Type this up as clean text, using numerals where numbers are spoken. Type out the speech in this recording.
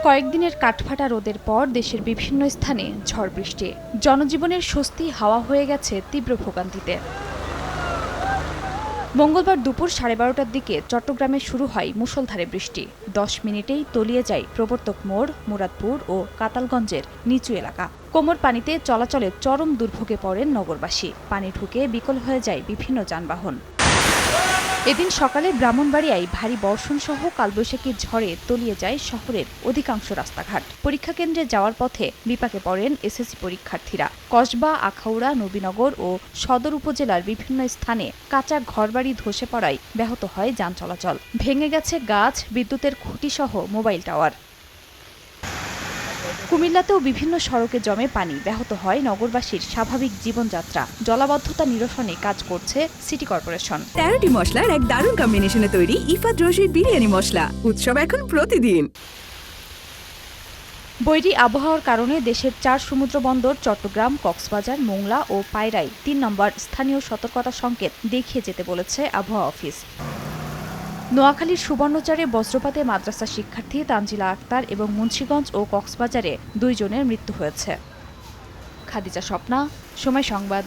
কয়েকদিনের কাঠফাটা রোদের পর দেশের বিভিন্ন স্থানে ঝড় বৃষ্টি, জনজীবনের স্বস্তি হাওয়া হয়ে গেছে তীব্র ভোগান্তিতে। মঙ্গলবার দুপুর 12:30টার দিকে চট্টগ্রামে শুরু হয় মুষলধারে বৃষ্টি। 10 মিনিটেই তলিয়ে যায় প্রবর্তক মোড়, মুরাদপুর ও কাতালগঞ্জের নিচু এলাকা। কোমর পানিতে চলাচলে চরম দুর্ভোগে পড়েন নগরবাসী। পানি ঢুকে বিকল হয়ে যায় বিভিন্ন যানবাহন। এদিন সকালে ব্রাহ্মণবাড়িয়ায় ভারী বর্ষণসহ কালবৈশাখীর ঝড়ে তলিয়ে যায় শহরের অধিকাংশ রাস্তাঘাট। পরীক্ষা কেন্দ্রে যাওয়ার পথে বিপাকে পড়েন এসএসসি পরীক্ষার্থীরা। কসবা, আখাউড়া, নবীনগর ও সদর উপজেলার বিভিন্ন স্থানে কাঁচা ঘরবাড়ি ধসে পড়ায় ব্যাহত হয় যান চলাচল। ভেঙে গেছে গাছ, বিদ্যুতের খুঁটিসহ মোবাইল টাওয়ার। কুমিল্লাতেও বিভিন্ন সড়কে জমে পানি, ব্যাহত হয় নগরবাসীর স্বাভাবিক জীবনযাত্রা। জলাবদ্ধতা নিরসনে কাজ করছে সিটি কর্পোরেশন। 13টি মশলার এক দারুণ কম্বিনেশনে তৈরি ইফাত রশিদ বিরিয়ানি মশলা। উৎসব এখন প্রতিদিন। বৈরী আবহাওয়ার কারণে দেশের 4 সমুদ্র বন্দর চট্টগ্রাম, কক্সবাজার, মোংলা ও পায়রায় 3 নম্বর স্থানীয় সতর্কতা সংকেত দেখিয়ে যেতে বলেছে আবহাওয়া অফিস। নোয়াখালীর সুবর্ণচরে বজ্রপাতে মাদ্রাসা শিক্ষার্থী তানজিলা আক্তার এবং মুন্সিগঞ্জ ও কক্সবাজারে 2 জনের মৃত্যু হয়েছে। খাদিজা স্বপ্না, সময় সংবাদ।